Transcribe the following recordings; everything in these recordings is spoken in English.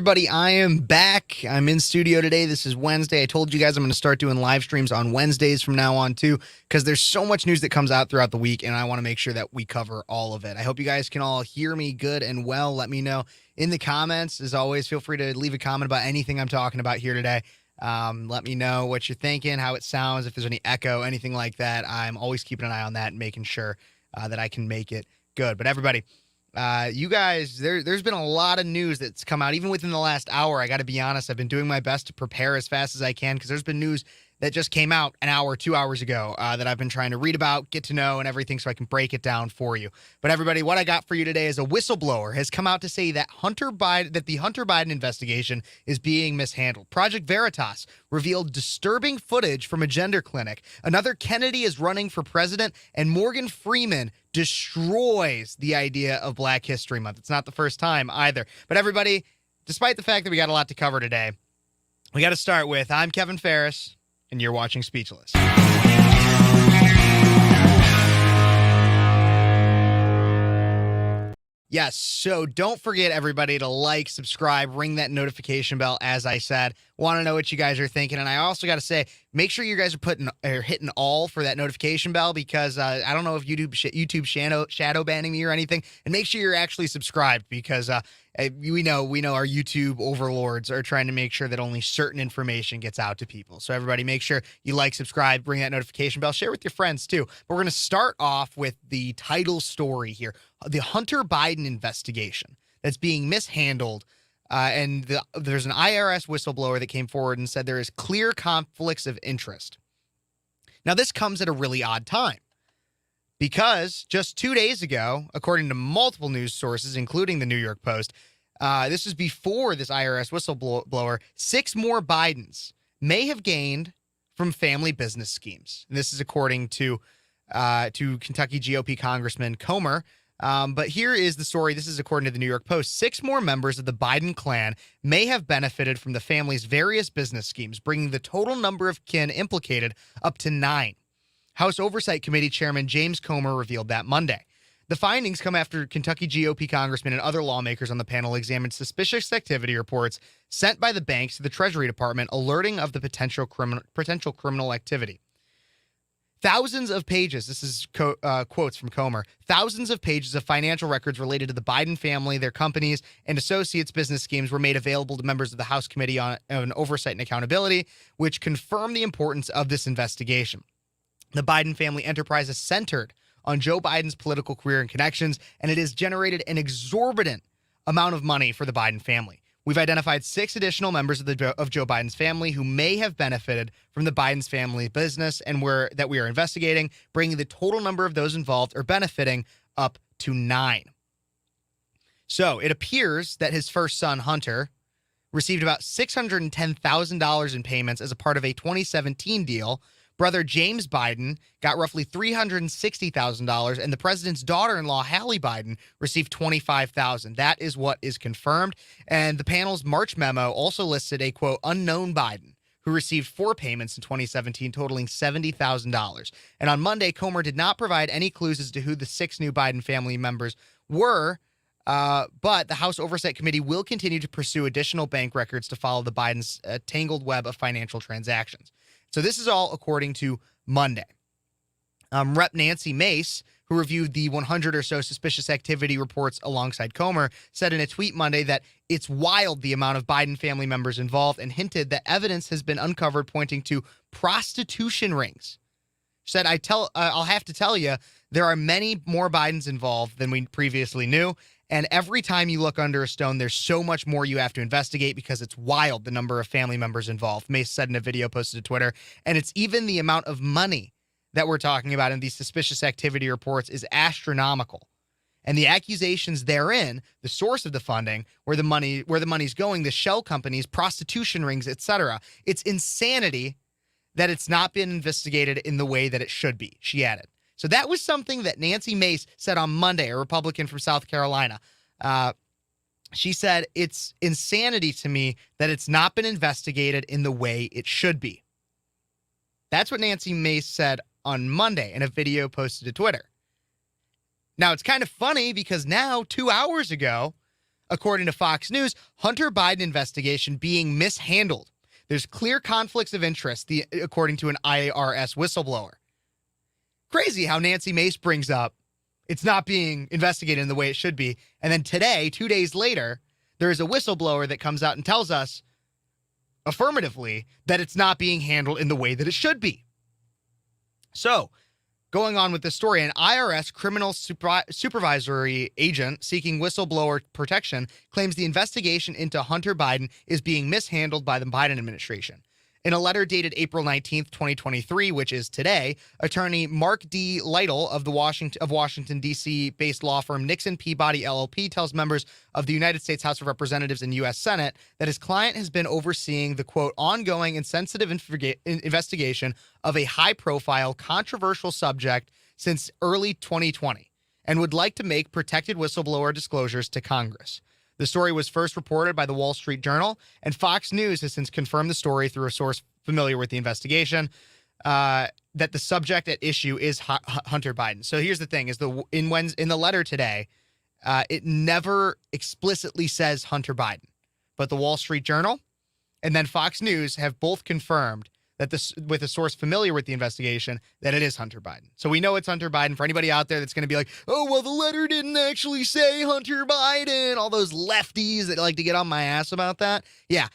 Everybody, I am back. I'm in studio today. This is Wednesday. I told you guys I'm going to start doing live streams on Wednesdays from now on too, because there's so much news that comes out throughout the week, and I want to make sure that we cover all of it. I hope you guys can all hear me good and well. Let me know in the comments. As always, feel free to leave a comment about anything I'm talking about here today. Let me know what you're thinking, how it sounds, if there's any echo, anything like that. I'm always keeping an eye on that and making sure that I can make it good. But everybody, you guys, there's been a lot of news that's come out, even within the last hour. I got to be honest, I've been doing my best to prepare as fast as I can because there's been news that just came out an hour, 2 hours ago that I've been trying to read about, get to know, and everything so I can break it down for you. But everybody, what I got for you today is a whistleblower has come out to say that the Hunter Biden investigation is being mishandled. Project Veritas revealed disturbing footage from a gender clinic. Another Kennedy is running for president, and Morgan Freeman destroys the idea of Black History Month. It's not the first time either. But everybody, despite the fact that we got a lot to cover today, we got to start with, I'm Kevin Phares, and you're watching Speechless. Yes, so don't forget, everybody, to like, subscribe, ring that notification bell, as I said. Want to know what you guys are thinking. And I also got to say, make sure you guys are hitting all for that notification bell, because I don't know if YouTube shadow banning me or anything. And make sure you're actually subscribed, because we know our YouTube overlords are trying to make sure that only certain information gets out to people. So everybody, make sure you like, subscribe, ring that notification bell, share with your friends too. But we're going to start off with the title story here. The Hunter Biden investigation that's being mishandled. There's an IRS whistleblower that came forward and said there is clear conflicts of interest. Now, this comes at a really odd time, because just 2 days ago, according to multiple news sources, including the New York Post, this is before this IRS whistleblower, 6 more Bidens may have gained from family business schemes. And this is according to Kentucky GOP Congressman Comer. But here is the story. This is according to the New York Post. 6 more members of the Biden clan may have benefited from the family's various business schemes, bringing the total number of kin implicated up to 9. House Oversight Committee Chairman James Comer revealed that Monday. The findings come after Kentucky GOP congressmen and other lawmakers on the panel examined suspicious activity reports sent by the banks to the Treasury Department, alerting of the potential criminal activity. Thousands of pages, this is quotes from Comer, thousands of pages of financial records related to the Biden family, their companies, and associates' business schemes were made available to members of the House Committee on Oversight and Accountability, which confirmed the importance of this investigation. The Biden family enterprise is centered on Joe Biden's political career and connections, and it has generated an exorbitant amount of money for the Biden family. We've identified 6 additional members of Joe Biden's family who may have benefited from the Biden's family business and that we are investigating, bringing the total number of those involved or benefiting up to 9. So it appears that his first son, Hunter, received about $610,000 in payments as a part of a 2017 deal. Brother James Biden got roughly $360,000, and the president's daughter-in-law, Hallie Biden, received $25,000. That is what is confirmed. And the panel's March memo also listed a, quote, unknown Biden, who received 4 payments in 2017, totaling $70,000. And on Monday, Comer did not provide any clues as to who the 6 new Biden family members were, but the House Oversight Committee will continue to pursue additional bank records to follow the Biden's tangled web of financial transactions. So this is all according to Monday. Rep. Nancy Mace, who reviewed the 100 or so suspicious activity reports alongside Comer, said in a tweet Monday that it's wild the amount of Biden family members involved, and hinted that evidence has been uncovered pointing to prostitution rings. She said, I'll have to tell you, there are many more Bidens involved than we previously knew. And every time you look under a stone, there's so much more you have to investigate, because it's wild the number of family members involved, Mace said in a video posted to Twitter. And it's even the amount of money that we're talking about in these suspicious activity reports is astronomical. And the accusations therein, the source of the funding, where the money's going, the shell companies, prostitution rings, etc. It's insanity that it's not been investigated in the way that it should be, she added. So that was something that Nancy Mace said on Monday, a Republican from South Carolina. She said, it's insanity to me that it's not been investigated in the way it should be. That's what Nancy Mace said on Monday in a video posted to Twitter. Now, it's kind of funny because now, 2 hours ago, According to Fox News, Hunter Biden investigation being mishandled. There's clear conflicts of interest, according to an IRS whistleblower. Crazy how Nancy Mace brings up it's not being investigated in the way it should be. And then today, 2 days later, there is a whistleblower that comes out and tells us affirmatively that it's not being handled in the way that it should be. So, going on with this story, an IRS criminal supervisory agent seeking whistleblower protection claims the investigation into Hunter Biden is being mishandled by the Biden administration. In a letter dated April 19th, 2023, which is today, attorney Mark D. Lytle of Washington, D.C.-based law firm Nixon Peabody LLP tells members of the United States House of Representatives and U.S. Senate that his client has been overseeing the, quote, ongoing and sensitive investigation of a high-profile, controversial subject since early 2020 and would like to make protected whistleblower disclosures to Congress. The story was first reported by the Wall Street Journal, and Fox News has since confirmed the story through a source familiar with the investigation that the subject at issue is Hunter Biden. So here's the thing: in the letter today, it never explicitly says Hunter Biden, but the Wall Street Journal and then Fox News have both confirmed that with a source familiar with the investigation, that it is Hunter Biden. So we know it's Hunter Biden. For anybody out there that's going to be like, oh, well, the letter didn't actually say Hunter Biden, all those lefties that like to get on my ass about that. Yeah,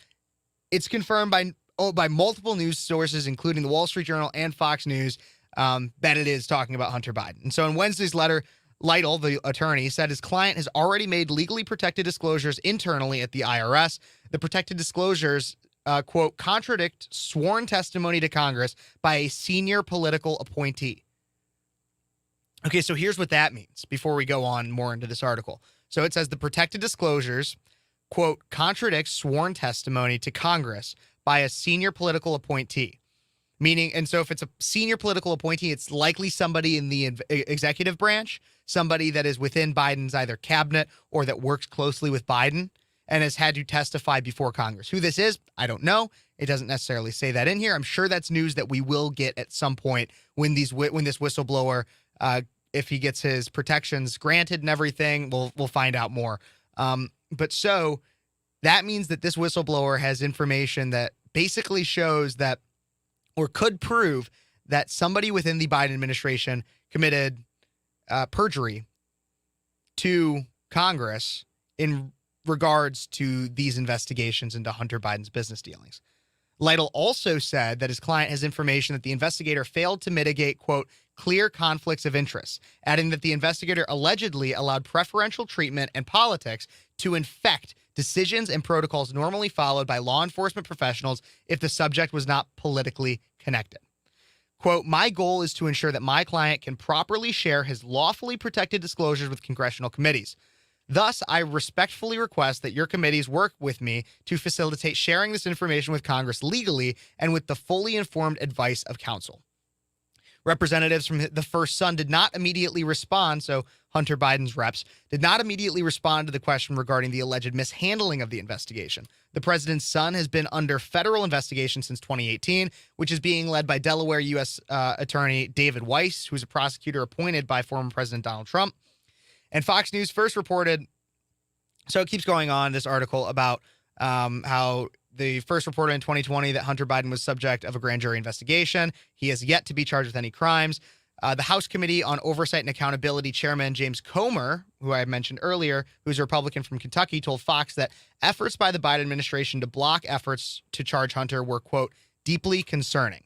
it's confirmed by multiple news sources, including the Wall Street Journal and Fox News, that it is talking about Hunter Biden. And so in Wednesday's letter, Lytle, the attorney, said his client has already made legally protected disclosures internally at the IRS. The protected disclosures quote, contradict sworn testimony to Congress by a senior political appointee. Okay, so here's what that means before we go on more into this article. So it says the protected disclosures, quote, contradicts sworn testimony to Congress by a senior political appointee. Meaning, and so if it's a senior political appointee, it's likely somebody in the executive branch, somebody that is within Biden's either cabinet or that works closely with Biden and has had to testify before Congress. Who this is, I don't know. It doesn't necessarily say that in here. I'm sure that's news that we will get at some point when this whistleblower, if he gets his protections granted and everything, we'll find out more. But so that means that this whistleblower has information that basically shows that, or could prove that somebody within the Biden administration committed perjury to Congress in regards to these investigations into Hunter Biden's business dealings. Lytle also said that his client has information that the investigator failed to mitigate, quote, clear conflicts of interest, adding that the investigator allegedly allowed preferential treatment and politics to infect decisions and protocols normally followed by law enforcement professionals if the subject was not politically connected. Quote, my goal is to ensure that my client can properly share his lawfully protected disclosures with congressional committees. Thus, I respectfully request that your committees work with me to facilitate sharing this information with Congress legally and with the fully informed advice of counsel. Representatives from the First Son did not immediately respond, so Hunter Biden's reps did not immediately respond to the question regarding the alleged mishandling of the investigation. The president's son has been under federal investigation since 2018, which is being led by Delaware U.S. Attorney David Weiss, who's a prosecutor appointed by former President Donald Trump. And Fox News first reported, so it keeps going on, this article about how the first reported in 2020 that Hunter Biden was subject of a grand jury investigation. He has yet to be charged with any crimes. The House Committee on Oversight and Accountability Chairman James Comer, who I mentioned earlier, who's a Republican from Kentucky, told Fox that efforts by the Biden administration to block efforts to charge Hunter were, quote, deeply concerning.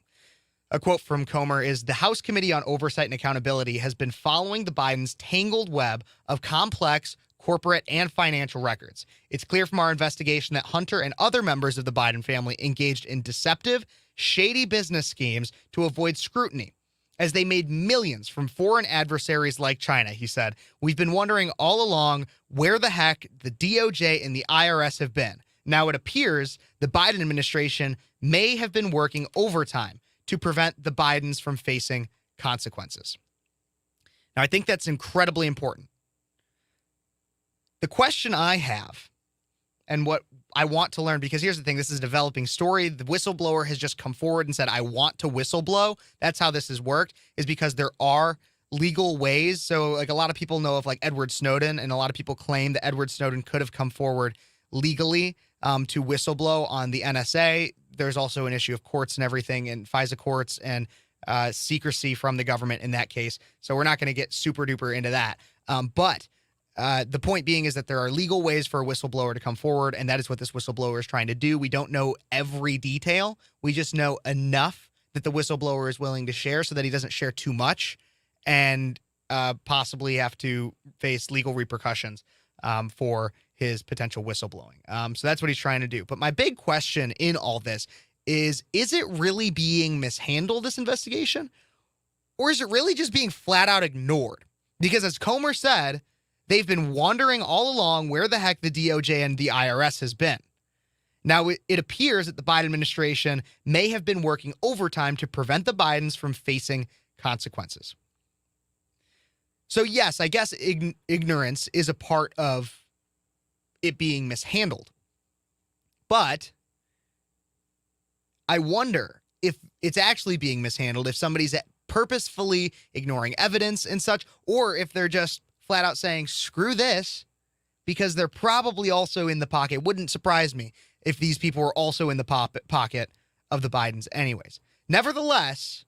A quote from Comer is, the House Committee on Oversight and Accountability has been following the Bidens' tangled web of complex corporate and financial records. It's clear from our investigation that Hunter and other members of the Biden family engaged in deceptive, shady business schemes to avoid scrutiny, as they made millions from foreign adversaries like China, he said. We've been wondering all along where the heck the DOJ and the IRS have been. Now it appears the Biden administration may have been working overtime to prevent the Bidens from facing consequences. Now, I think that's incredibly important. The question I have, and what I want to learn, because here's the thing, this is a developing story. The whistleblower has just come forward and said, I want to whistleblow. That's how this has worked, is because there are legal ways. So like a lot of people know of like Edward Snowden, and a lot of people claim that Edward Snowden could have come forward legally to whistleblow on the NSA. There's also an issue of courts and everything, and FISA courts and secrecy from the government in that case. So we're not going to get super duper into that. But the point being is that there are legal ways for a whistleblower to come forward, and that is what this whistleblower is trying to do. We don't know every detail. We just know enough that the whistleblower is willing to share so that he doesn't share too much and possibly have to face legal repercussions for his potential whistleblowing. So that's what he's trying to do. But my big question in all this is it really being mishandled, this investigation? Or is it really just being flat out ignored? Because as Comer said, they've been wondering all along where the heck the DOJ and the IRS has been. Now, it appears that the Biden administration may have been working overtime to prevent the Bidens from facing consequences. So yes, I guess ignorance is a part of it being mishandled. But I wonder if it's actually being mishandled, if somebody's purposefully ignoring evidence and such, or if they're just flat out saying, screw this, because they're probably also in the pocket. Wouldn't surprise me if these people were also in the pocket of the Bidens anyways. Nevertheless,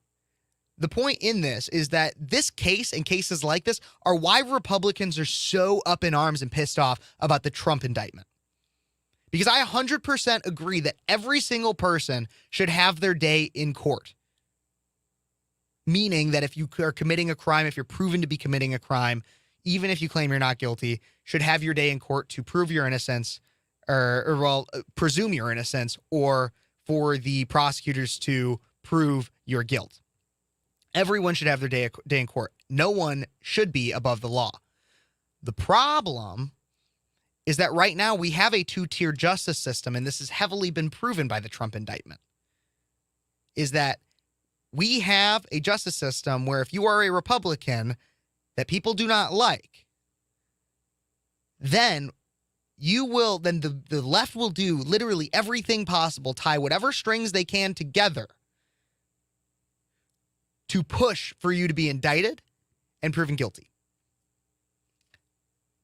the point in this is that this case and cases like this are why Republicans are so up in arms and pissed off about the Trump indictment. Because I 100% agree that every single person should have their day in court. Meaning that if you are committing a crime, if you're proven to be committing a crime, even if you claim you're not guilty, should have your day in court to prove your innocence or presume your innocence, or for the prosecutors to prove your guilt. Everyone should have their day in court. No one should be above the law. The problem is that right now we have a two-tier justice system, and this has heavily been proven by the Trump indictment, is that we have a justice system where if you are a Republican that people do not like, then the left will do literally everything possible, tie whatever strings they can together to push for you to be indicted and proven guilty.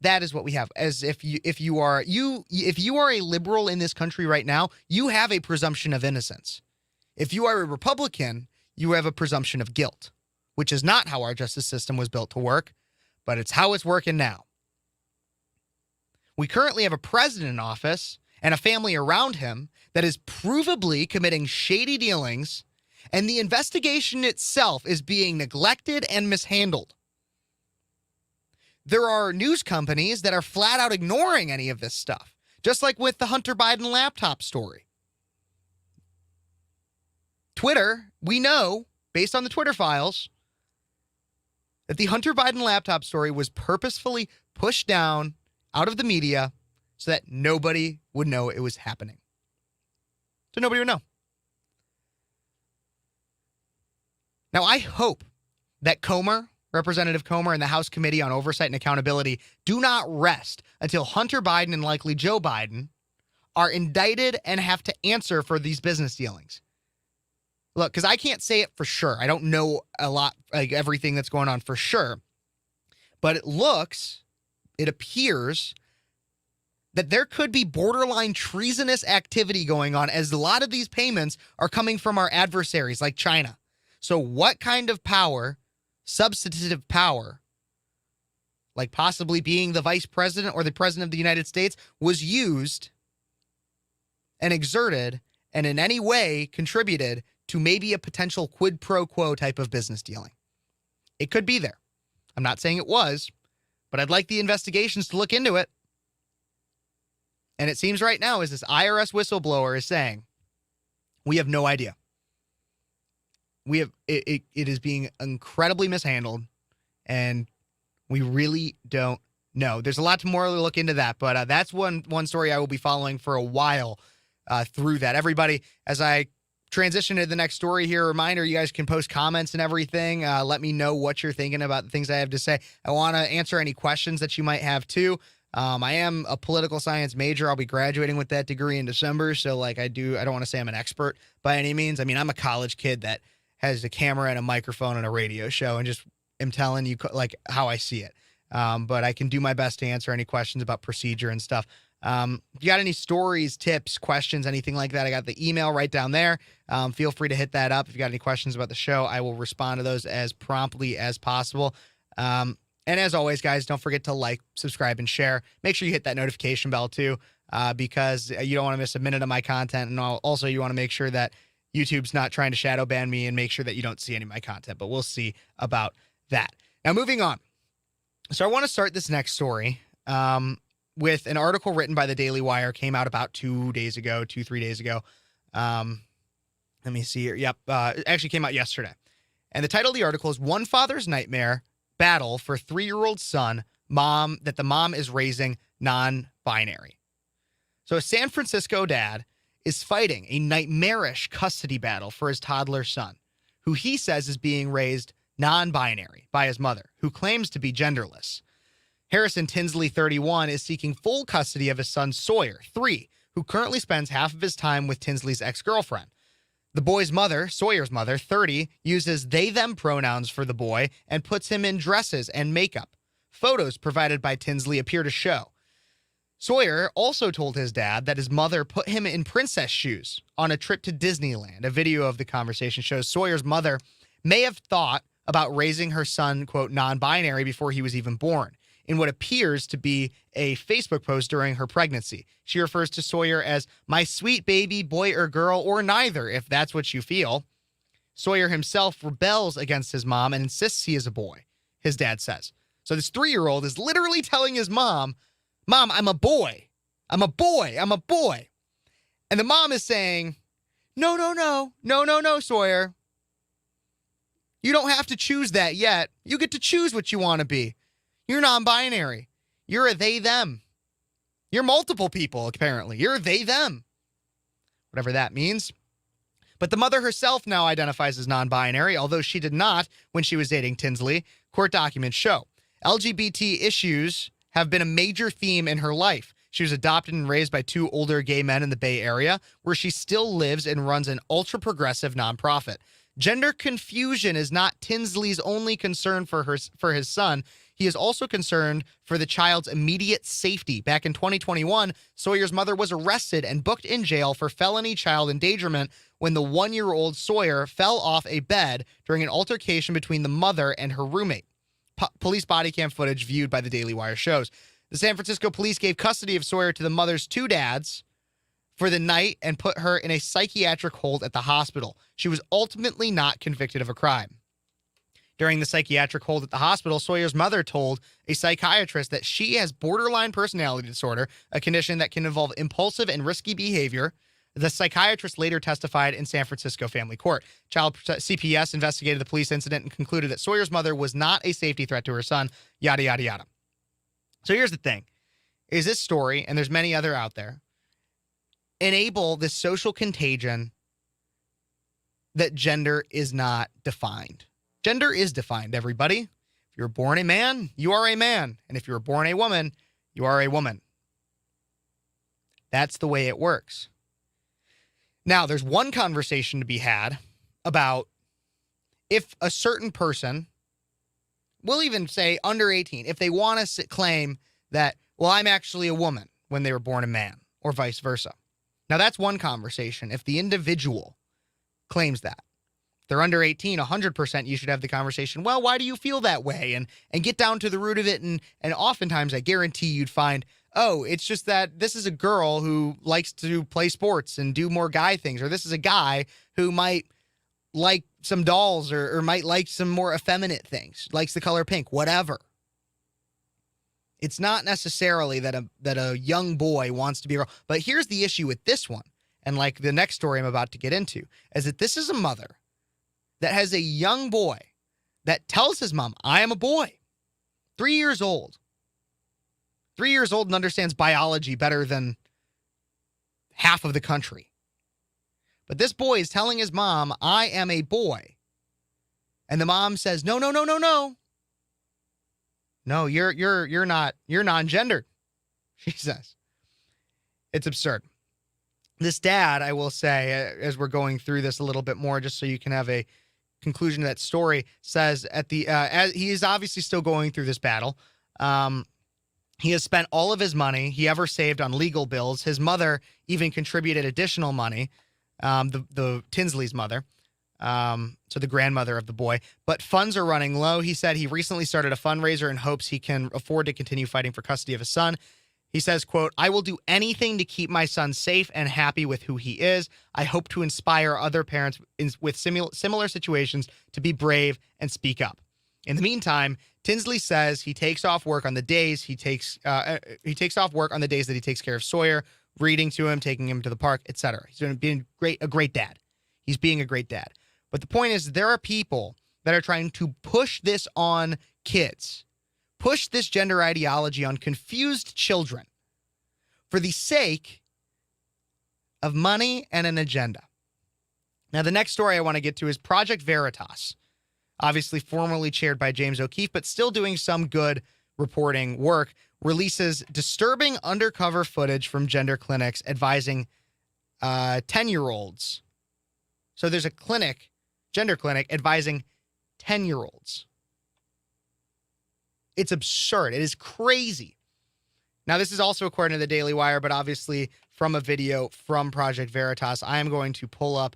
That is what we have. As if you are a liberal in this country right now, you have a presumption of innocence. If you are a Republican, you have a presumption of guilt, which is not how our justice system was built to work, but it's how it's working now. We currently have a president in office and a family around him that is provably committing shady dealings, and the investigation itself is being neglected and mishandled. There are news companies that are flat out ignoring any of this stuff, just like with the Hunter Biden laptop story. Twitter, we know, based on the Twitter files, that the Hunter Biden laptop story was purposefully pushed down out of the media so that nobody would know it was happening. So nobody would know. Now, I hope that Representative Comer and the House Committee on Oversight and Accountability do not rest until Hunter Biden and likely Joe Biden are indicted and have to answer for these business dealings. Look, because I can't say it for sure. I don't know a lot, like everything that's going on for sure. But it appears that there could be borderline treasonous activity going on, as a lot of these payments are coming from our adversaries like China. So what kind of power, substantive power, like possibly being the vice president or the president of the United States, was used and exerted and in any way contributed to maybe a potential quid pro quo type of business dealing? It could be there. I'm not saying it was, but I'd like the investigations to look into it. And it seems right now, as this IRS whistleblower is saying, we have no idea. It is being incredibly mishandled, and we really don't know. There's a lot more to look into that, but that's one story I will be following for a while through that. Everybody, as I transition to the next story here, a reminder, you guys can post comments and everything. Let me know what you're thinking about the things I have to say. I want to answer any questions that you might have too. I am a political science major. I'll be graduating with that degree in December. So I don't want to say I'm an expert by any means. I mean, I'm a college kid that has a camera and a microphone and a radio show and just am telling you like how I see it. But I can do my best to answer any questions about procedure and stuff. If you got any stories, tips, questions, anything like that, I got the email right down there. Feel free to hit that up. If you got any questions about the show, I will respond to those as promptly as possible. And as always, guys, don't forget to like, subscribe, and share. Make sure you hit that notification bell too, because you don't want to miss a minute of my content. And also you want to make sure that YouTube's not trying to shadow ban me and make sure that you don't see any of my content, but we'll see about that. Now, moving on. So I want to start this next story with an article written by the Daily Wire, came out about 3 days ago. Let me see here. Yep. It actually came out yesterday. And the title of the article is One Father's Nightmare Battle for 3-Year-Old Son, that the mom is raising non-binary. So a San Francisco dad is fighting a nightmarish custody battle for his toddler son, who he says is being raised non-binary by his mother, who claims to be genderless. Harrison Tinsley, 31, is seeking full custody of his son Sawyer, 3, who currently spends half of his time with Tinsley's ex-girlfriend. The boy's mother, Sawyer's mother, 30, uses they-them pronouns for the boy and puts him in dresses and makeup. Photos provided by Tinsley appear to show. Sawyer also told his dad that his mother put him in princess shoes on a trip to Disneyland. A video of the conversation shows Sawyer's mother may have thought about raising her son, quote, non-binary before he was even born, in what appears to be a Facebook post during her pregnancy. She refers to Sawyer as my sweet baby, boy or girl, or neither, if that's what you feel. Sawyer himself rebels against his mom and insists he is a boy, his dad says. So this 3-year-old is literally telling his mom, Mom, I'm a boy. I'm a boy. I'm a boy. And the mom is saying, no, Sawyer. You don't have to choose that yet. You get to choose what you want to be. You're non-binary. You're a they-them. You're multiple people, apparently. You're they-them. Whatever that means. But the mother herself now identifies as non-binary, although she did not when she was dating Tinsley. Court documents show. LGBT issues have been a major theme in her life. She was adopted and raised by 2 older gay men in the Bay Area, where she still lives and runs an ultra-progressive nonprofit. Gender confusion is not Tinsley's only concern for his son. He is also concerned for the child's immediate safety. Back in 2021, Sawyer's mother was arrested and booked in jail for felony child endangerment when the 1-year-old Sawyer fell off a bed during an altercation between the mother and her roommate. Police body cam footage viewed by the Daily Wire shows. The San Francisco police gave custody of Sawyer to the mother's 2 dads for the night and put her in a psychiatric hold at the hospital. She was ultimately not convicted of a crime. During the psychiatric hold at the hospital, Sawyer's mother told a psychiatrist that she has borderline personality disorder, a condition that can involve impulsive and risky behavior. The psychiatrist later testified in San Francisco family court. CPS investigated the police incident and concluded that Sawyer's mother was not a safety threat to her son, yada, yada, yada. So here's the thing, is this story, and there's many other out there, enable this social contagion that gender is not defined. Gender is defined, everybody. If you're born a man, you are a man. And if you're born a woman, you are a woman. That's the way it works. Now, there's one conversation to be had about if a certain person, we'll even say under 18, if they want to claim that, well, I'm actually a woman when they were born a man, or vice versa. Now, that's one conversation. If the individual claims that. They're under 18, 100%, you should have the conversation, well, why do you feel that way? And get down to the root of it. And oftentimes, I guarantee you'd find, oh, it's just that this is a girl who likes to play sports and do more guy things. Or this is a guy who might like some dolls or might like some more effeminate things, likes the color pink, whatever. It's not necessarily that a young boy wants to be a girl. But here's the issue with this one. And like the next story I'm about to get into, is that this is a mother that has a young boy that tells his mom, I am a boy. 3 years old. 3 years old and understands biology better than half of the country. But this boy is telling his mom, I am a boy. And the mom says, no. No, you're not, you're non-gendered, she says. It's absurd. This dad, I will say, as we're going through this a little bit more, just so you can have a conclusion of that story says at the as he is obviously still going through this battle. He has spent all of his money he ever saved on legal bills. His mother even contributed additional money, the Tinsley's mother, so the grandmother of the boy. But funds are running low. He said he recently started a fundraiser in hopes he can afford to continue fighting for custody of his son. He says, quote, "I will do anything to keep my son safe and happy with who he is. I hope to inspire other parents with similar situations to be brave and speak up." In the meantime, Tinsley says he takes off work on the days he takes off work on the days that he takes care of Sawyer, reading to him, taking him to the park, etc. He's being a great dad. He's being a great dad. But the point is, there are people that are trying to push this on kids, push this gender ideology on confused children for the sake of money and an agenda. Now, the next story I want to get to is Project Veritas, obviously formerly chaired by James O'Keefe, but still doing some good reporting work, releases disturbing undercover footage from gender clinics advising 10-year-olds. So there's a clinic, gender clinic, advising 10-year-olds. It's absurd. It is crazy. Now, this is also according to the Daily Wire, but obviously from a video from Project Veritas. I am going to pull up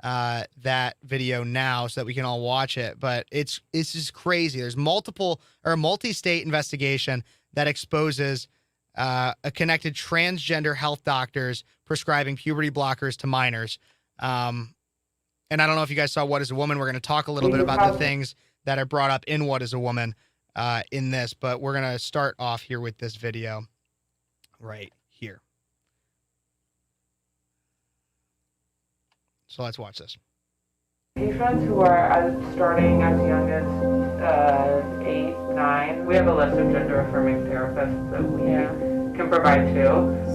that video now so that we can all watch it. But it's just crazy. There's a multi-state investigation that exposes a connected transgender health doctors prescribing puberty blockers to minors. And I don't know if you guys saw What is a Woman. We're going to talk a little bit about the things that are brought up in What is a Woman in this, but we're going to start off here with this video right here. So let's watch this. Patients who are starting as young as 8, 9, we have a list of gender-affirming therapists that we can provide to.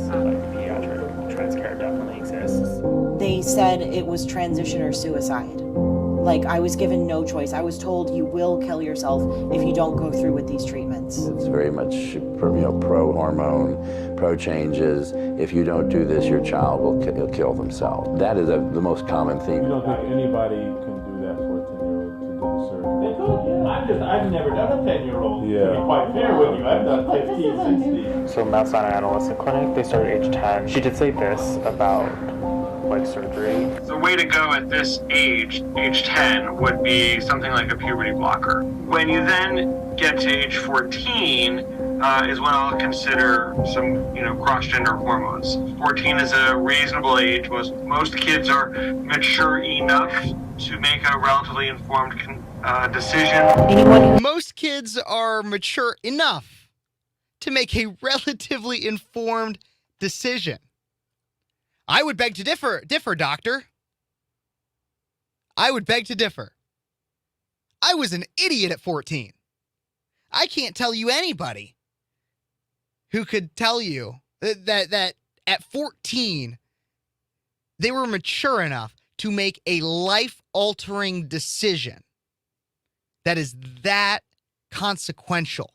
So pediatric trans care definitely exists. They said it was transition or suicide. Like, I was given no choice. I was told you will kill yourself if you don't go through with these treatments. It's very much pro-hormone, pro-changes. If you don't do this, your child will kill themselves. That is the most common theme. You don't think anybody can do that for a 10-year-old to do the surgery? They could, yeah. I've never done a 10-year-old. Yeah. To be quite fair with you, I've done 15, 16. So Mount Sinai Adolescent Clinic, they started age 10. She did say this about like surgery. The way to go at this age 10, would be something like a puberty blocker. When you then get to age 14, is when I'll consider some, cross-gender hormones. 14 is a reasonable age. Most kids are mature enough to make a relatively informed decision. Most kids are mature enough to make a relatively informed decision. I would beg to differ, doctor. I would beg to differ. I was an idiot at 14. I can't tell you anybody who could tell you that at 14, they were mature enough to make a life-altering decision that is that consequential.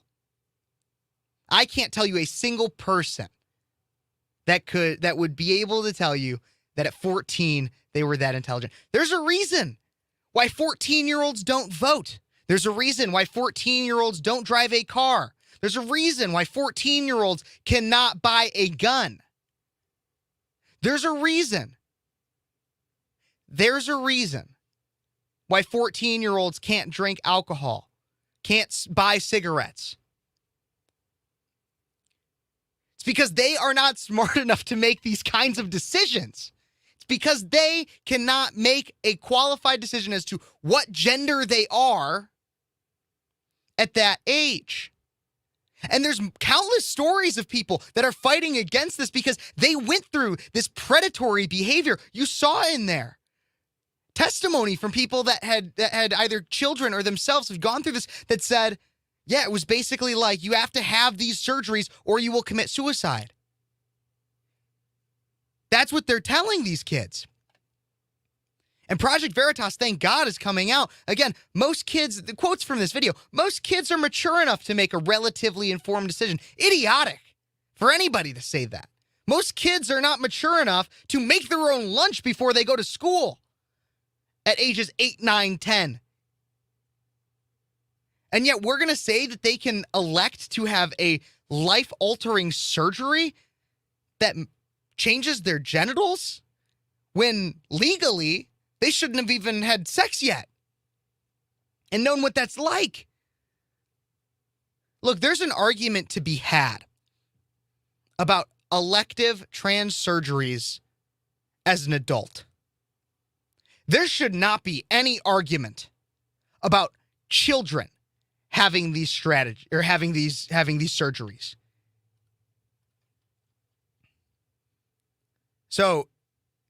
I can't tell you a single person that would be able to tell you that at 14 they were that intelligent. There's a reason why 14-year-olds don't vote. There's a reason why 14-year-olds don't drive a car. There's a reason why 14-year-olds cannot buy a gun. There's a reason. There's a reason why 14-year-olds can't drink alcohol, can't buy cigarettes. Because they are not smart enough to make these kinds of decisions. It's because they cannot make a qualified decision as to what gender they are at that age. And there's countless stories of people that are fighting against this because they went through this predatory behavior. You saw in there testimony from people that had either children or themselves have gone through this that said, yeah, it was basically like you have to have these surgeries or you will commit suicide. That's what they're telling these kids. And Project Veritas, thank God, is coming out. Again, most kids, the quotes from this video, most kids are mature enough to make a relatively informed decision. Idiotic for anybody to say that. Most kids are not mature enough to make their own lunch before they go to school at ages 8, 9, 10. And yet we're going to say that they can elect to have a life-altering surgery that changes their genitals when legally they shouldn't have even had sex yet and known what that's like. Look, there's an argument to be had about elective trans surgeries as an adult. There should not be any argument about children having these strategies or having these surgeries. So,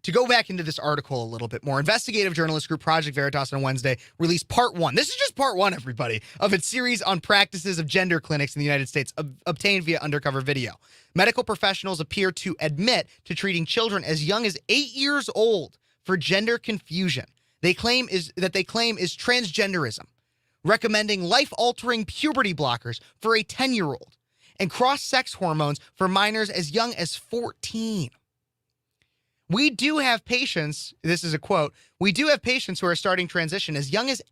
to go back into this article a little bit more, investigative journalist group Project Veritas on Wednesday released part 1. This is just part 1, everybody, of its series on practices of gender clinics in the United States obtained via undercover video. Medical professionals appear to admit to treating children as young as 8 years old for gender confusion. They claim is transgenderism, recommending life-altering puberty blockers for a 10-year-old and cross-sex hormones for minors as young as 14. We do have patients, this is a quote, we do have patients who are starting transition as young as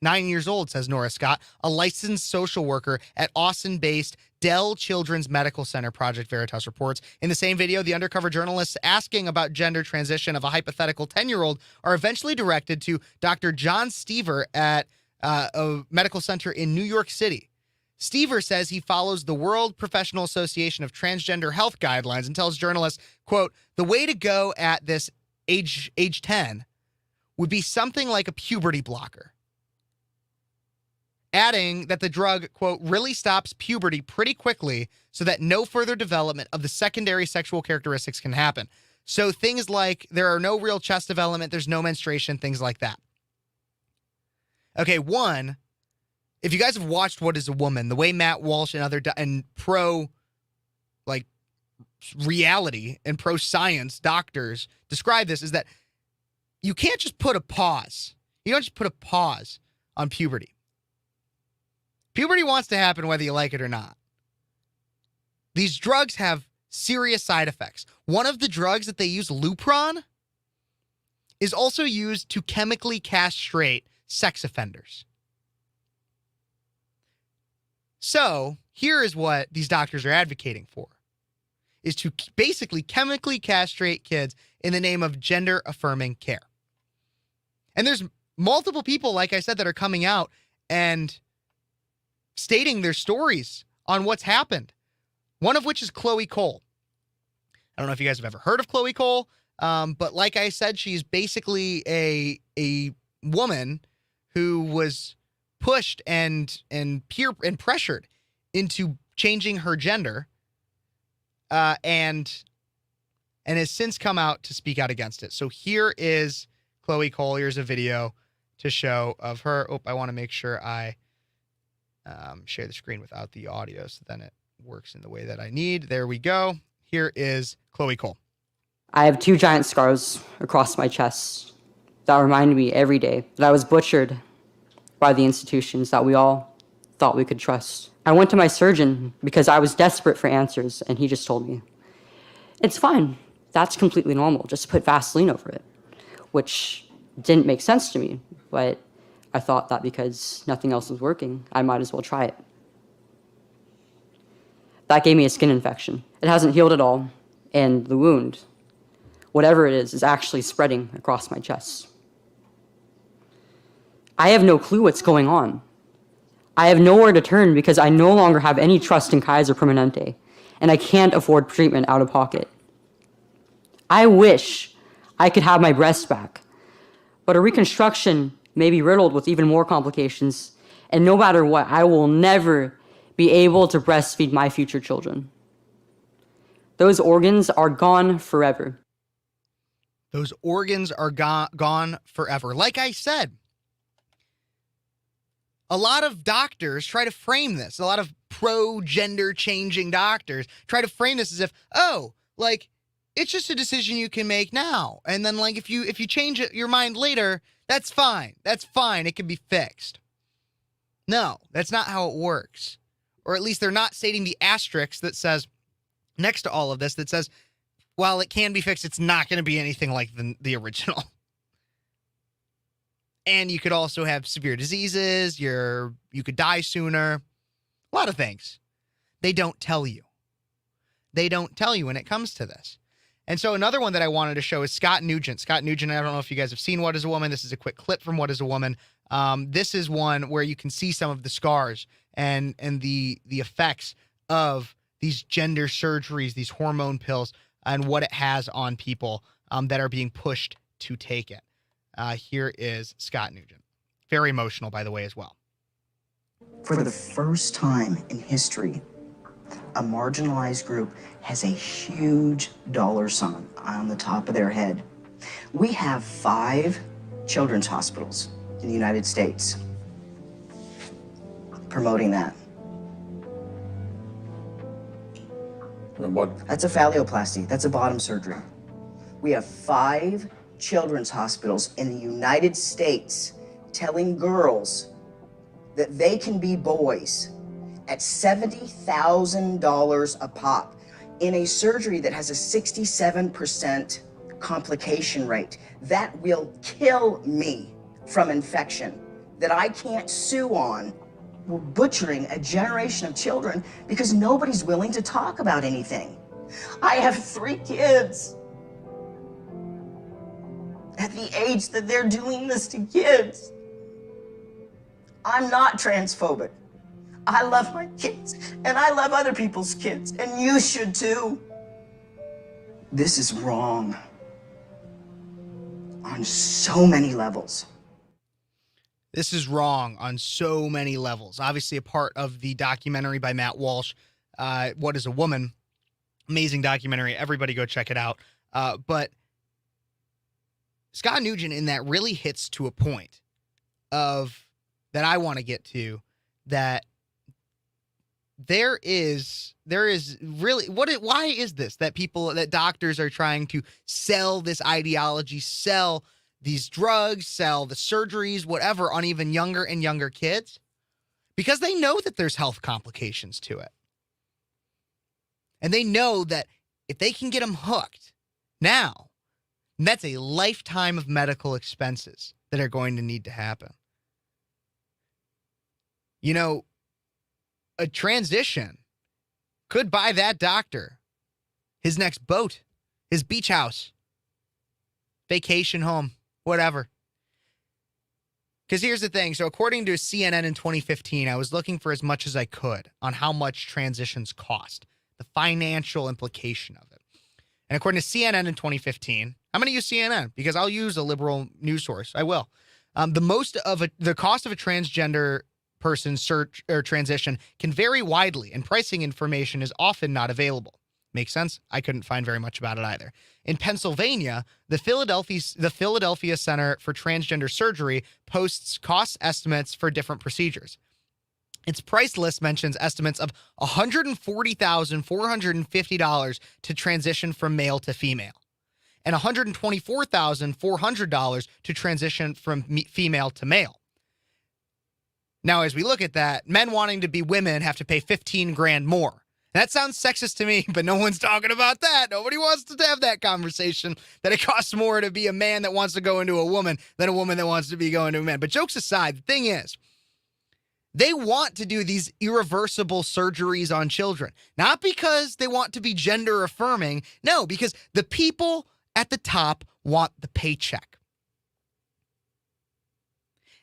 9 years old, says Nora Scott, a licensed social worker at Austin-based Dell Children's Medical Center, Project Veritas reports. In the same video, the undercover journalists asking about gender transition of a hypothetical 10-year-old are eventually directed to Dr. John Stever at a medical center in New York City. Stever says he follows the World Professional Association of Transgender Health Guidelines and tells journalists, quote, the way to go at this age 10 would be something like a puberty blocker. Adding that the drug, quote, really stops puberty pretty quickly so that no further development of the secondary sexual characteristics can happen. So things like there are no real chest development, there's no menstruation, things like that. Okay, one, if you guys have watched What is a Woman, the way Matt Walsh and other and pro like reality and pro science doctors describe this is that you can't just put a pause. You don't just put a pause on puberty. Puberty wants to happen whether you like it or not. These drugs have serious side effects. One of the drugs that they use, Lupron, is also used to chemically castrate sex offenders. So here is what these doctors are advocating for, is to basically chemically castrate kids in the name of gender-affirming care. And there's multiple people, like I said, that are coming out and stating their stories on what's happened. One of which is Chloe Cole. I don't know if you guys have ever heard of Chloe Cole, but like I said, she's basically a woman who was pushed and pressured into changing her gender, and has since come out to speak out against it. So here is Chloe Cole. Here's a video to show of her. Oh, I want to make sure I share the screen without the audio, so then it works in the way that I need. There we go. Here is Chloe Cole. I have 2 giant scars across my chest that remind me every day that I was butchered by the institutions that we all thought we could trust. I went to my surgeon because I was desperate for answers, and he just told me, it's fine. That's completely normal. Just put Vaseline over it, which didn't make sense to me, but I thought that because nothing else was working, I might as well try it. That gave me a skin infection. It hasn't healed at all, and the wound, whatever it is actually spreading across my chest. I have no clue what's going on. I have nowhere to turn because I no longer have any trust in Kaiser Permanente, and I can't afford treatment out of pocket. I wish I could have my breast back, but a reconstruction may be riddled with even more complications, and no matter what, I will never be able to breastfeed my future children. Those organs are gone forever. Those organs are gone forever. Like I said, a lot of doctors try to frame this. A lot of pro-gender changing doctors try to frame this as if, oh, like, it's just a decision you can make now. And then, like, if you change your mind later, that's fine. That's fine. It can be fixed. No, that's not how it works. Or at least they're not stating the asterisk that says, next to all of this, that says, while it can be fixed, it's not going to be anything like the original. And you could also have severe diseases. You could die sooner. A lot of things. They don't tell you. They don't tell you when it comes to this. And so another one that I wanted to show is Scott Nugent. Scott Nugent, I don't know if you guys have seen What is a Woman. This is a quick clip from What is a Woman. This is one where you can see some of the scars and the effects of these gender surgeries, these hormone pills, and what it has on people that are being pushed to take it. Here is Scott Nugent. Very emotional, by the way, as well. For the first time in history, a marginalized group has a huge dollar sign on the top of their head. We have 5 children's hospitals in the United States promoting that. What? That's a phalloplasty. That's a bottom surgery. We have 5 children's hospitals in the United States telling girls that they can be boys at $70,000 a pop in a surgery that has a 67% complication rate. That will kill me from infection, that I can't sue on. We're butchering a generation of children because nobody's willing to talk about anything. I have 3 kids. At the age that they're doing this to kids. I'm not transphobic. I love my kids, and I love other people's kids, and you should too. This is wrong on so many levels. This is wrong on so many levels. Obviously a part of the documentary by Matt Walsh, What is a Woman? Amazing documentary. Everybody go check it out. But Scott Nugent in that really hits to a point of that I want to get to, that there is really why is this that doctors are trying to sell this ideology, sell these drugs, sell the surgeries, whatever, on even younger and younger kids? Because they know that there's health complications to it. And they know that if they can get them hooked now, that's a lifetime of medical expenses that are going to need to happen. You know, a transition could buy that doctor his next boat, his beach house, vacation home, whatever. Because here's the thing. So according to CNN in 2015, I was looking for as much as I could on how much transitions cost, the financial implication of it. And according to CNN in 2015, I'm going to use CNN because I'll use a liberal news source. I will. The cost of a transgender person's search or transition can vary widely, and pricing information is often not available. Makes sense? I couldn't find very much about it either. In Pennsylvania, the Philadelphia Center for Transgender Surgery posts cost estimates for different procedures. Its price list mentions estimates of $140,450 to transition from male to female, and $124,400 to transition from female to male. Now, as we look at that, men wanting to be women have to pay $15,000 more. That sounds sexist to me, but no one's talking about that. Nobody wants to have that conversation, that it costs more to be a man that wants to go into a woman than a woman that wants to be going to a man. But jokes aside, the thing is, they want to do these irreversible surgeries on children, not because they want to be gender affirming. No, because the people at the top want the paycheck.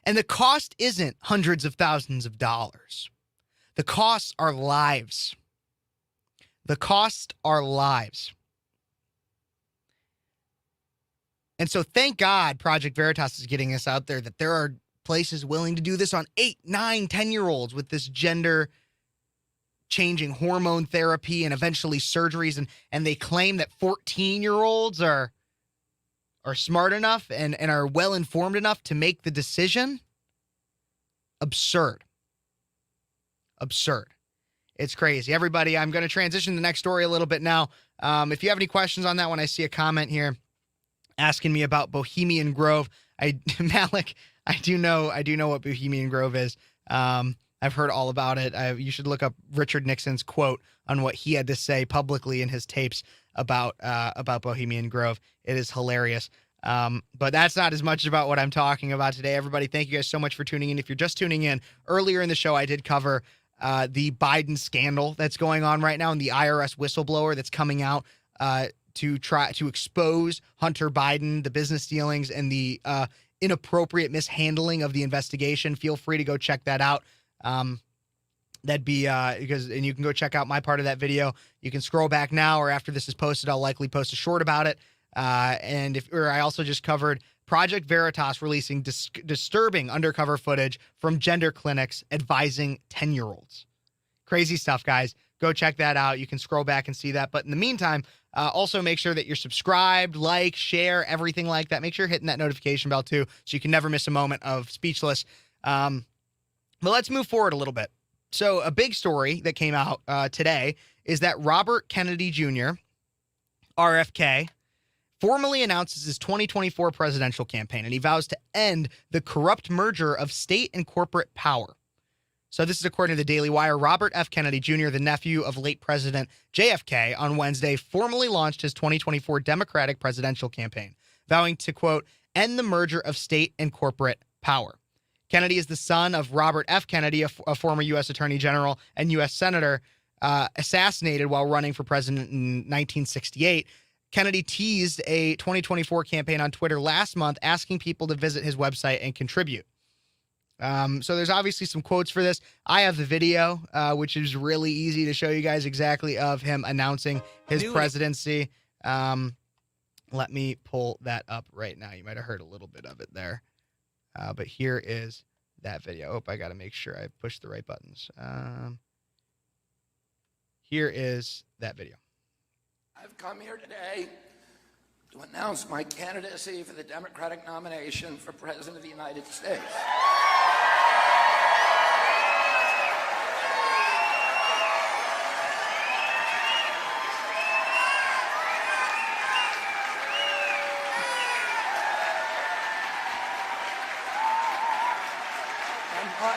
And the cost isn't hundreds of thousands of dollars. The costs are lives. The costs are lives. And so thank God Project Veritas is getting us out there, that there are places willing to do this on 8, 9, 10-year-olds with this gender changing hormone therapy and eventually surgeries. And they claim that 14-year-olds are smart enough and are well-informed enough to make the decision. Absurd. It's crazy. Everybody, I'm going to transition to the next story a little bit now. If you have any questions on that one, I see a comment here asking me about Bohemian Grove. Malik, I do know what Bohemian Grove is. I've heard all about it. You should look up Richard Nixon's quote on what he had to say publicly in his tapes about Bohemian Grove. It is hilarious. But that's not as much about what I'm talking about today. Everybody, thank you guys so much for tuning in. If you're just tuning in, earlier in the show, I did cover the Biden scandal that's going on right now and the IRS whistleblower that's coming out to try to expose Hunter Biden, the business dealings, and the inappropriate mishandling of the investigation. Feel free to go check that out. That'd be and you can go check out my part of that video. You can scroll back now, or after this is posted, I'll likely post a short about it. I also just covered Project Veritas releasing disturbing undercover footage from gender clinics advising 10-year-olds. Crazy stuff, guys. Go check that out. You can scroll back and see that. But in the meantime, also make sure that you're subscribed, like, share, everything like that. Make sure you're hitting that notification bell too, so you can never miss a moment of Speechless. But let's move forward a little bit. So a big story that came out today is that Robert Kennedy Jr., RFK, formally announces his 2024 presidential campaign, and he vows to end the corrupt merger of state and corporate power. So this is according to the Daily Wire. Robert F. Kennedy Jr., the nephew of late President JFK, on Wednesday formally launched his 2024 Democratic presidential campaign, vowing to, quote, end the merger of state and corporate power. Kennedy is the son of Robert F. Kennedy, a former U.S. Attorney General and U.S. Senator, assassinated while running for president in 1968. Kennedy teased a 2024 campaign on Twitter last month, asking people to visit his website and contribute. So there's obviously some quotes for this. I have the video, which is really easy to show you guys exactly of him announcing his presidency. Let me pull that up right now. You might have heard a little bit of it there. But here is that video. Oh, I got to make sure I push the right buttons. Here is that video. I've come here today to announce my candidacy for the Democratic nomination for President of the United States.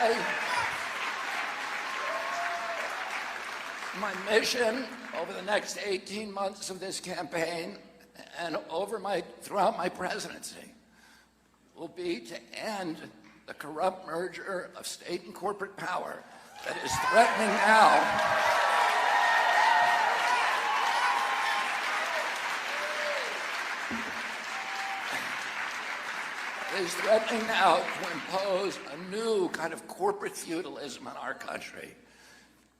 And my mission over the next 18 months of this campaign and throughout my presidency will be to end the corrupt merger of state and corporate power that is threatening now to impose a new kind of corporate feudalism in our country,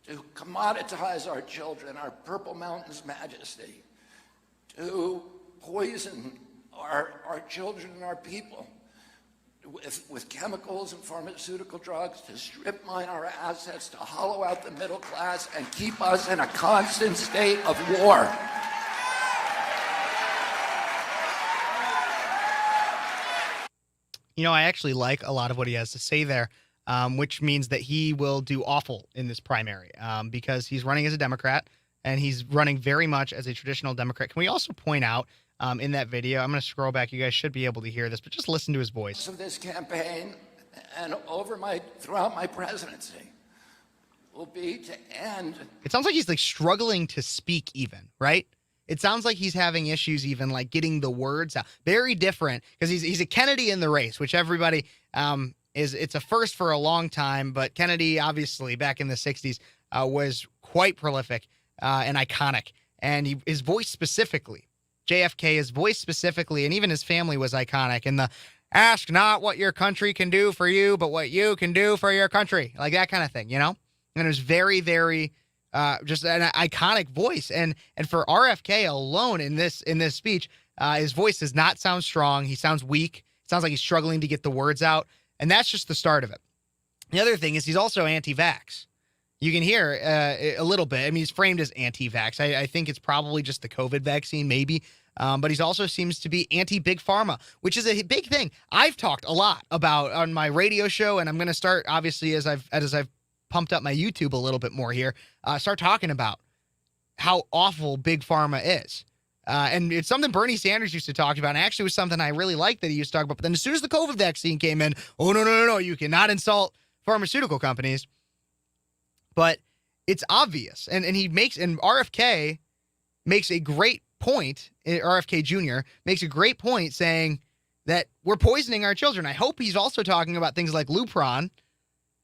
to commoditize our children, our Purple Mountain's majesty, to poison our children and our people with chemicals and pharmaceutical drugs, to strip mine our assets, to hollow out the middle class, and keep us in a constant state of war. You know, I actually like a lot of what he has to say there, which means that he will do awful in this primary because he's running as a Democrat and he's running very much as a traditional Democrat. Can we also point out in that video, I'm going to scroll back. You guys should be able to hear this, but just listen to his voice. Of this campaign and throughout my presidency will be to end. It sounds like he's like struggling to speak even, right? It sounds like he's having issues even like getting the words out. Very different because he's a Kennedy in the race, which everybody it's a first for a long time. But Kennedy, obviously, back in the 60s, was quite prolific and iconic. And his voice specifically, JFK, his voice specifically, and even his family was iconic. And the ask not what your country can do for you, but what you can do for your country. Like that kind of thing, you know? And it was very, very just an iconic voice. And for RFK alone in this speech, his voice does not sound strong. He sounds weak. It sounds like he's struggling to get the words out. And that's just the start of it. The other thing is he's also anti-vax. You can hear a little bit. I mean, he's framed as anti-vax. I think it's probably just the COVID vaccine, maybe. But he also seems to be anti-big pharma, which is a big thing I've talked a lot about on my radio show. And I'm going to start, obviously, as I've pumped up my YouTube a little bit more here, start talking about how awful big pharma is. And it's something Bernie Sanders used to talk about. And actually was something I really liked that he used to talk about. But then as soon as the COVID vaccine came in, oh, no, you cannot insult pharmaceutical companies. But it's obvious. And RFK makes a great point, RFK Jr. makes a great point saying that we're poisoning our children. I hope he's also talking about things like Lupron,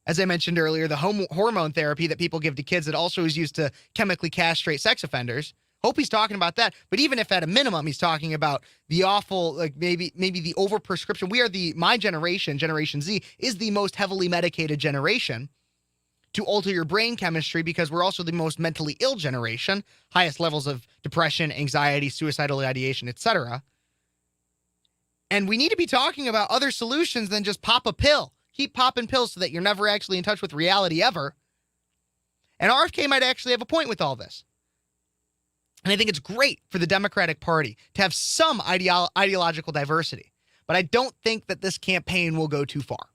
as I mentioned earlier, the hormone therapy that people give to kids that also is used to chemically castrate sex offenders. Hope he's talking about that. But even if at a minimum he's talking about the awful, like maybe the overprescription. We are my generation, Generation Z, is the most heavily medicated generation to alter your brain chemistry because we're also the most mentally ill generation, highest levels of depression, anxiety, suicidal ideation, etc. And we need to be talking about other solutions than just pop a pill. Keep popping pills so that you're never actually in touch with reality ever. And RFK might actually have a point with all this. And I think it's great for the Democratic Party to have some ideological diversity. But I don't think that this campaign will go too far.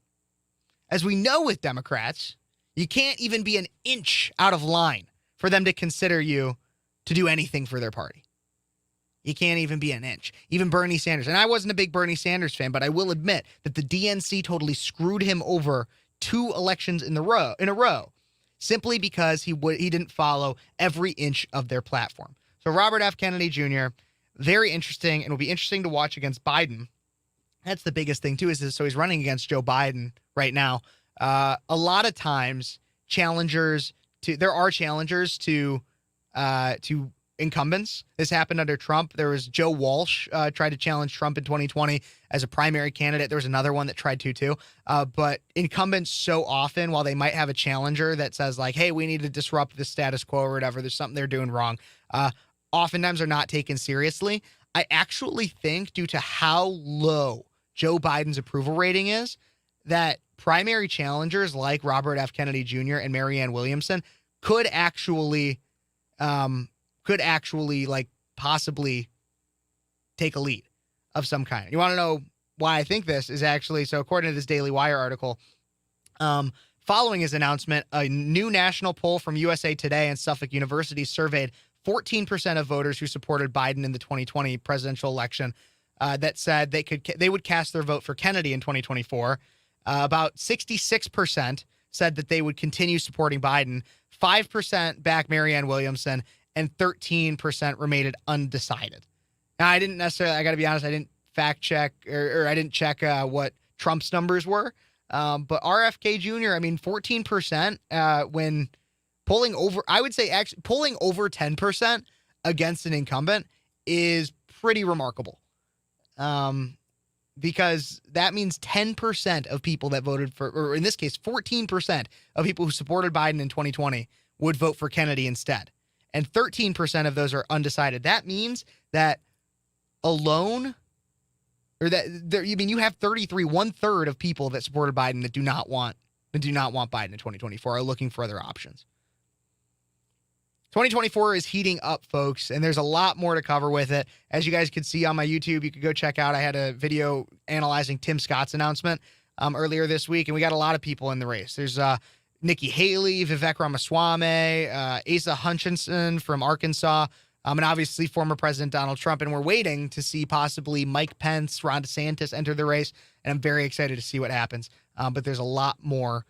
As we know with Democrats, you can't even be an inch out of line for them to consider you to do anything for their party. You can't even be an inch. Even Bernie Sanders. And I wasn't a big Bernie Sanders fan, but I will admit that the DNC totally screwed him over 2 elections in a row simply because he didn't follow every inch of their platform. So Robert F. Kennedy Jr., very interesting, and will be interesting to watch against Biden. That's the biggest thing, too, so he's running against Joe Biden right now. A lot of times, there are challengers to incumbents. This happened under Trump. There was Joe Walsh tried to challenge Trump in 2020 as a primary candidate. There was another one that tried to too. But incumbents so often, while they might have a challenger that says like, hey, we need to disrupt the status quo or whatever, there's something they're doing wrong, oftentimes are not taken seriously. I actually think due to how low Joe Biden's approval rating is, that primary challengers like Robert F. Kennedy Jr. and Marianne Williamson could actually like possibly take a lead of some kind. You want to know why I think this is actually, so according to this Daily Wire article, following his announcement, a new national poll from USA Today and Suffolk University surveyed 14% of voters who supported Biden in the 2020 presidential election that said they would cast their vote for Kennedy in 2024. About 66% said that they would continue supporting Biden. 5% backed Marianne Williamson, and 13% remained undecided. Now, I got to be honest, I didn't fact check or I didn't check what Trump's numbers were. But RFK Jr., 14% when polling over, I would say actually polling over 10% against an incumbent is pretty remarkable. Because that means 10% of people that voted for, or in this case, 14% of people who supported Biden in 2020 would vote for Kennedy instead. And 13% of those are undecided. That means that alone, or that you have 33, 1/3 of people that supported Biden that do not want Biden in 2024 are looking for other options. 2024 is heating up, folks, and there's a lot more to cover with it. As you guys could see on my YouTube, you could go check out. I had a video analyzing Tim Scott's announcement earlier this week, and we got a lot of people in the race. There's Nikki Haley, Vivek Ramaswamy, Asa Hutchinson from Arkansas, and obviously former President Donald Trump. And we're waiting to see possibly Mike Pence, Ron DeSantis enter the race, and I'm very excited to see what happens. But there's a lot more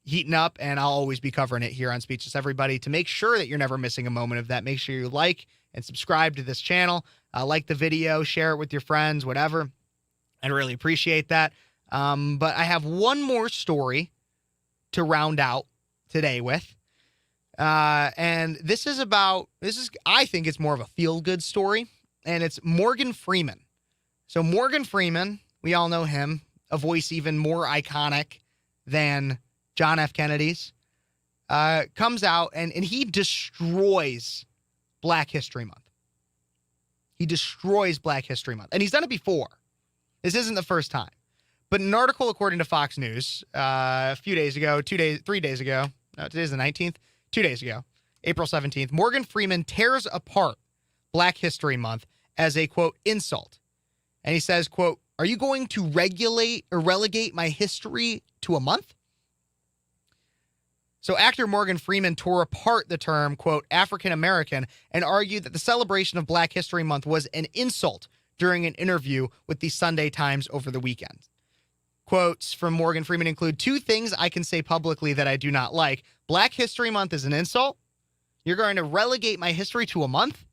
heating up, and I'll always be covering it here on Speechless Everybody. To make sure that you're never missing a moment of that, make sure you like and subscribe to this channel. Like the video, share it with your friends, whatever. I'd really appreciate that. But I have one more story to round out today with. And I think it's more of a feel-good story, and it's Morgan Freeman. So Morgan Freeman, we all know him, a voice even more iconic than John F. Kennedy's, comes out and he destroys Black History Month. He destroys Black History Month. And he's done it before. This isn't the first time. But an article, according to Fox News, a few days ago, 3 days ago, no, today's the 19th, 2 days ago, April 17th, Morgan Freeman tears apart Black History Month as a, quote, insult. And he says, quote, "Are you going to regulate or relegate my history to a month?" So actor Morgan Freeman tore apart the term, quote, African American, and argued that the celebration of Black History Month was an insult during an interview with the Sunday Times over the weekend. Quotes from Morgan Freeman include 2 things I can say publicly that I do not like. Black History Month is an insult. You're going to relegate my history to a month,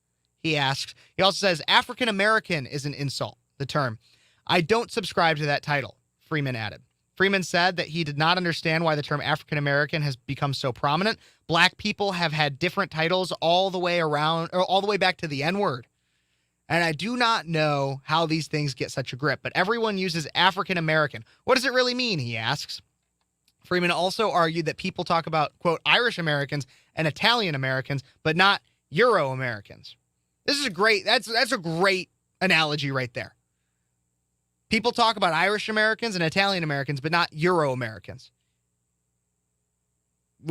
he asks. He also says, African American is an insult, the term. I don't subscribe to that title, Freeman added. Freeman said that he did not understand why the term African American has become so prominent. Black people have had different titles all the way around, or all the way back to the N-word. And I do not know how these things get such a grip, but everyone uses African American. What does it really mean, he asks. Freeman also argued that people talk about, quote, Irish Americans and Italian Americans, but not Euro Americans. This is a great, that's a great analogy right there. People talk about Irish Americans and Italian Americans, but not Euro Americans.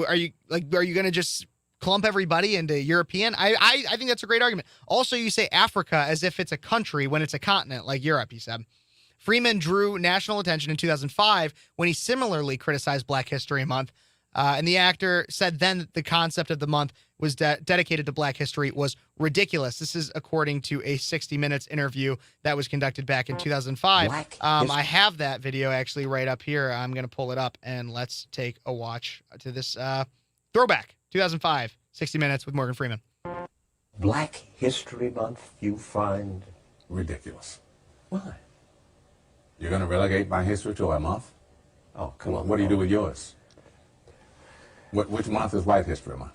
Are you going to just clump everybody into European? I think that's a great argument. Also, you say Africa as if it's a country when it's a continent like Europe, he said. Freeman drew national attention in 2005 when he similarly criticized Black History Month. And the actor said then that the concept of the month was dedicated to Black history was ridiculous. This is according to a 60 Minutes interview that was conducted back in 2005. I have that video actually right up here. I'm going to pull it up and let's take a watch to this throwback. 2005, 60 Minutes with Morgan Freeman. Black History Month you find ridiculous. Why? You're going to relegate my history to a month? Oh, come on. What do you do with yours? Which month is White History Month?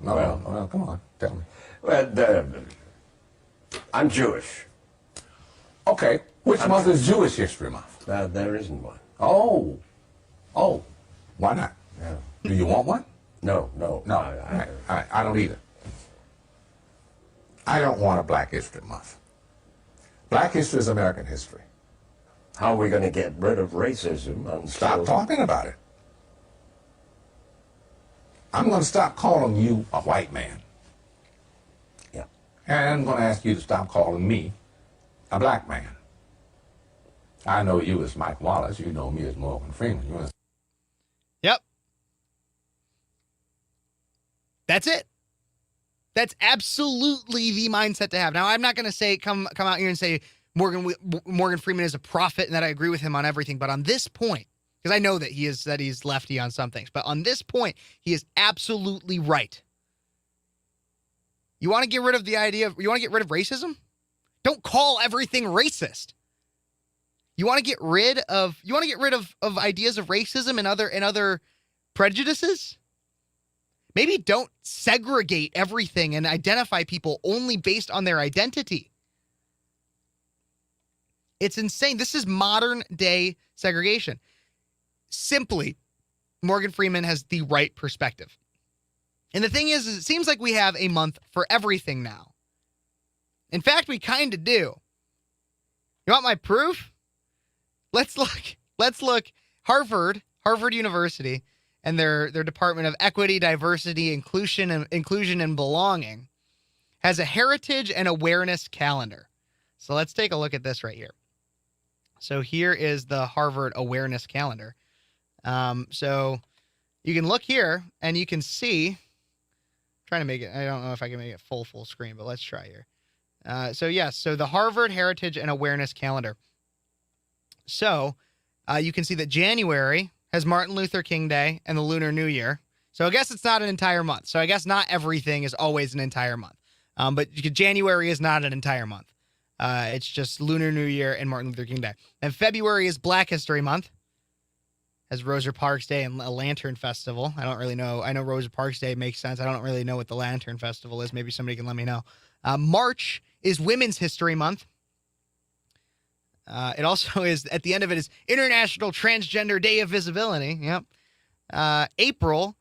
No, well, come on, tell me. Well, I'm Jewish. Okay, which month is Jewish History Month? There isn't one. Oh, why not? Yeah. Do you want one? No. I don't either. I don't want a Black History Month. Black history is American history. How are we going to get rid of racism? Stop talking about it. I'm going to stop calling you a white man. Yeah. And I'm going to ask you to stop calling me a black man. I know you as Mike Wallace. You know me as Morgan Freeman. Yep. That's it. That's absolutely the mindset to have. Now, I'm not going to say come out here and say Morgan Freeman is a prophet and that I agree with him on everything, but on this point, because I know that he's lefty on some things, but on this point, he is absolutely right. You want to get rid of you want to get rid of racism? Don't call everything racist. You want to get rid of ideas of racism and other prejudices? Maybe don't segregate everything and identify people only based on their identity. It's insane. This is modern day segregation. Simply, Morgan Freeman has the right perspective. And the thing is it seems like we have a month for everything now. In fact, we kind of do. You want my proof? Let's look. Harvard University and their Department of Equity, Diversity, Inclusion and Belonging has a heritage and awareness calendar. So let's take a look at this right here. So here is the Harvard awareness calendar. So you can look here and you can see, trying to make it, I don't know if I can make it full screen, but let's try here. So the Harvard Heritage and Awareness Calendar. So you can see that January has Martin Luther King Day and the Lunar New Year. So I guess it's not an entire month. So I guess not everything is always an entire month. But January is not an entire month. It's just Lunar New Year and Martin Luther King Day. And February is Black History Month. Has Rosa Parks Day and a Lantern Festival. I don't really know. I know Rosa Parks Day makes sense. I don't really know what the Lantern Festival is. Maybe somebody can let me know. March is Women's History Month. It also is, at the end of it, is International Transgender Day of Visibility. Yep. April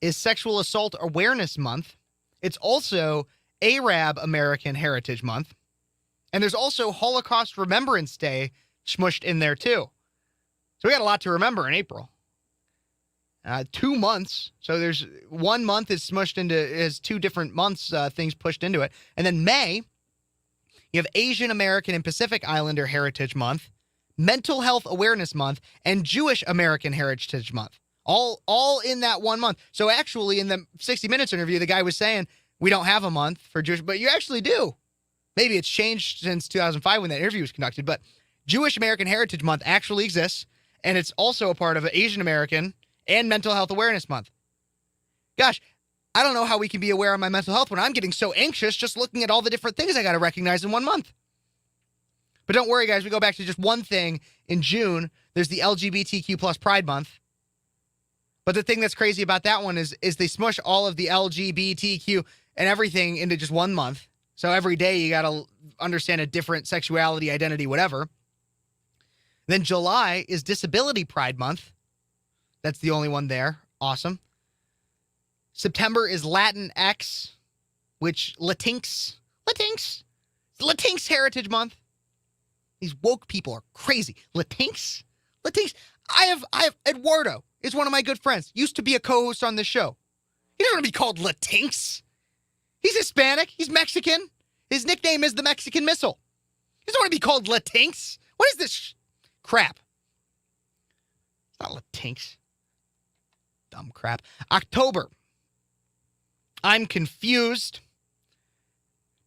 is Sexual Assault Awareness Month. It's also Arab American Heritage Month. And there's also Holocaust Remembrance Day smushed in there, too. So we got a lot to remember in April. 2 months. So there's 1 month is smushed into, is 2 different months, things pushed into it. And then May, you have Asian American and Pacific Islander Heritage Month, Mental Health Awareness Month, and Jewish American Heritage Month. All in that 1 month. So actually in the 60 Minutes interview, the guy was saying, we don't have a month for Jewish, but you actually do. Maybe it's changed since 2005 when that interview was conducted, but Jewish American Heritage Month actually exists. And it's also a part of Asian American and Mental Health Awareness Month. Gosh, I don't know how we can be aware of my mental health when I'm getting so anxious just looking at all the different things I got to recognize in 1 month. But don't worry, guys. We go back to just one thing. In June, there's the LGBTQ plus Pride Month. But the thing that's crazy about that one is they smush all of the LGBTQ and everything into just 1 month. So every day you got to understand a different sexuality, identity, whatever. Then July is Disability Pride Month. That's the only one there. Awesome. September is Latinx, which Latinx Heritage Month. These woke people are crazy. Latinx. I have Eduardo is one of my good friends. Used to be a co-host on this show. He doesn't want to be called Latinx. He's Hispanic. He's Mexican. His nickname is the Mexican Missile. He doesn't want to be called Latinx. What is this crap? It's not Latinx. Dumb crap. October. I'm confused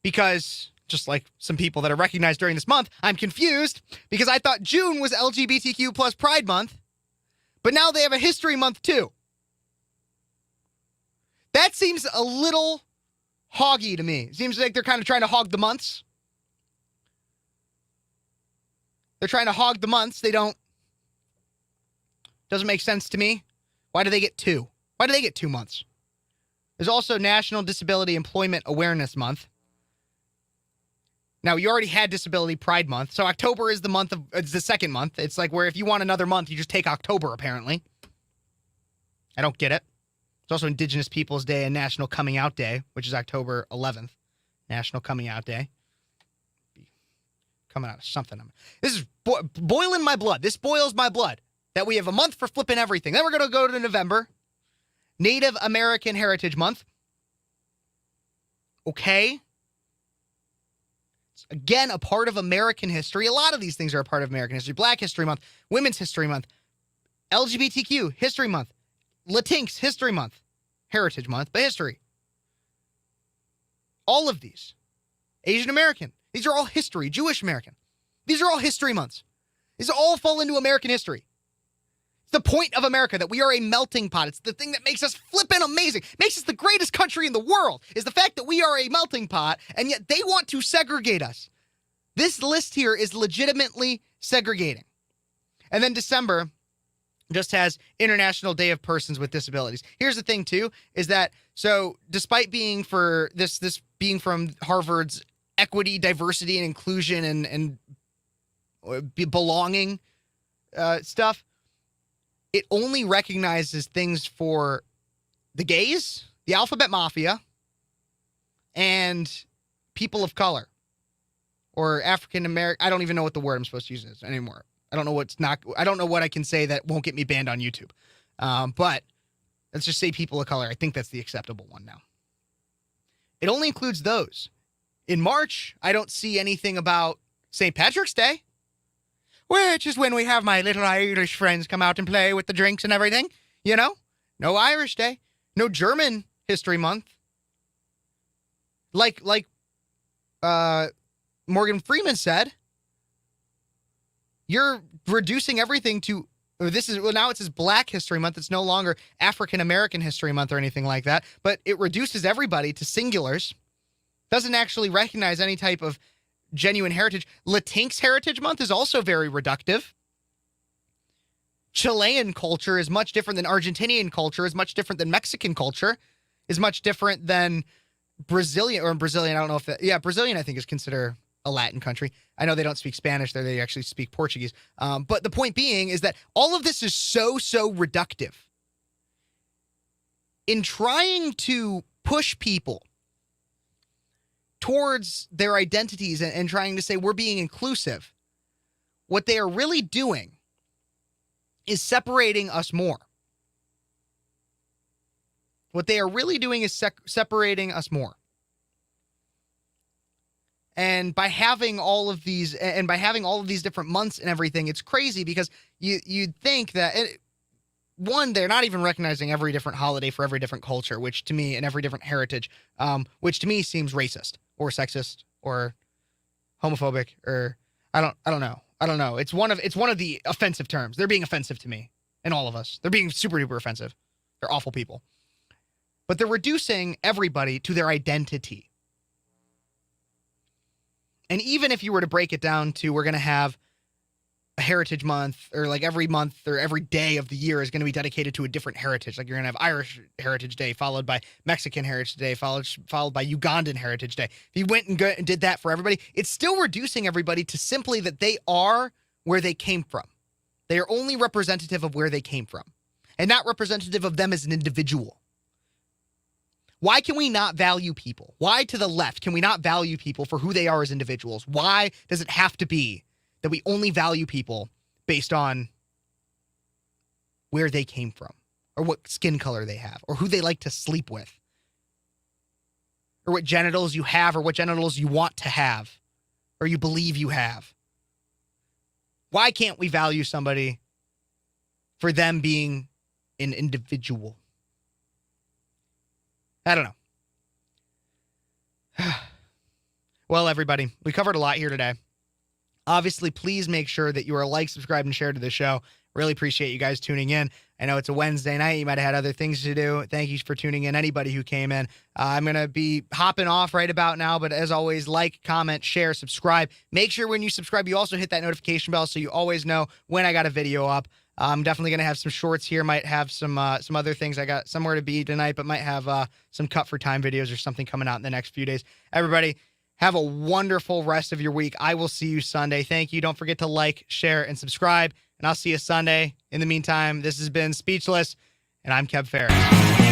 because, just like some people that are recognized during this month, I'm confused because I thought June was LGBTQ plus Pride Month, but now they have a History Month too. That seems a little hoggy to me. It seems like they're kind of trying to hog the months. They're trying to hog the months. Doesn't make sense to me. Why do they get 2? Why do they get 2 months? There's also National Disability Employment Awareness Month. Now, you already had Disability Pride Month, so October is it's the second month. It's like where if you want another month, you just take October, apparently. I don't get it. There's also Indigenous Peoples Day and National Coming Out Day, which is October 11th. National Coming Out Day. Coming out of something. This is boiling my blood. This boils my blood that we have a month for flipping everything. Then we're going to go to November. Native American Heritage Month. Okay. It's again a part of American history. A lot of these things are a part of American history. Black History Month, Women's History Month, LGBTQ History Month, Latinx History Month, Heritage Month, but history. All of these. Asian American. These are all history. Jewish American. These are all history months. These all fall into American history. The point of America, that we are a melting pot. It's the thing that makes us flippin' amazing, makes us the greatest country in the world, is the fact that we are a melting pot, and yet they want to segregate us. This list here is legitimately segregating. And then December just has International Day of Persons with Disabilities. Here's the thing, too, is that, so despite being for this being from Harvard's equity, diversity, and inclusion and belonging stuff, it only recognizes things for the gays, the alphabet mafia, and people of color, or African American. I don't even know what the word I'm supposed to use is anymore. I don't know what I can say that won't get me banned on YouTube. But let's just say people of color. I think that's the acceptable one now. It only includes those. In March, I don't see anything about St. Patrick's Day, which is when we have my little Irish friends come out and play with the drinks and everything. You know? No Irish Day. No German History Month. Like Morgan Freeman said, you're reducing everything to, now it says Black History Month. It's no longer African American History Month or anything like that, but it reduces everybody to singulars. Doesn't actually recognize any type of genuine heritage. Latinx Heritage Month is also very reductive. Chilean culture is much different than Argentinian culture, is much different than Mexican culture, is much different than Brazilian, I don't know if that, Brazilian I think is considered a Latin country. I know they don't speak Spanish there, they actually speak Portuguese. But the point being is that all of this is so reductive. In trying to push people towards their identities and trying to say we're being inclusive, what they are really doing is separating us more. What they are really doing is separating us more. And by having all of these, different months and everything, it's crazy because you'd think that, one, they're not even recognizing every different holiday for every different culture, which to me, and every different heritage, which to me seems racist or sexist or homophobic, or I don't know. It's one of the offensive terms. They're being offensive to me and all of us. They're being super duper offensive. They're awful people. but they're reducing everybody to their identity. And even if you were to break it down to we're going to have a heritage month, or like every month or every day of the year is going to be dedicated to a different heritage. Like you're going to have Irish Heritage Day, followed by Mexican Heritage Day, followed by Ugandan Heritage Day. If you went and did that for everybody, it's still reducing everybody to simply that they are where they came from. They are only representative of where they came from and not representative of them as an individual. Why can we not value people? Why to the left can we not value people for who they are as individuals? Why does it have to be that we only value people based on where they came from, or what skin color they have, or who they like to sleep with, or what genitals you have, or what genitals you want to have, or you believe you have? Why can't we value somebody for them being an individual? I don't know. Well, everybody, we covered a lot here today. Obviously, please make sure that you are like, subscribe, and share to the show. Really appreciate you guys tuning in. I know it's a Wednesday night. You might have had other things to do. Thank you for tuning in, anybody who came in. I'm going to be hopping off right about now, but as always, like, comment, share, subscribe. Make sure when you subscribe, you also hit that notification bell so you always know when I got a video up. I'm definitely going to have some shorts here. Might have some other things. I got somewhere to be tonight, but might have some cut for time videos or something coming out in the next few days. Everybody, have a wonderful rest of your week. I will see you Sunday. Thank you. Don't forget to like, share, and subscribe, and I'll see you Sunday. In the meantime, this has been Speechless, and I'm Kev Phares.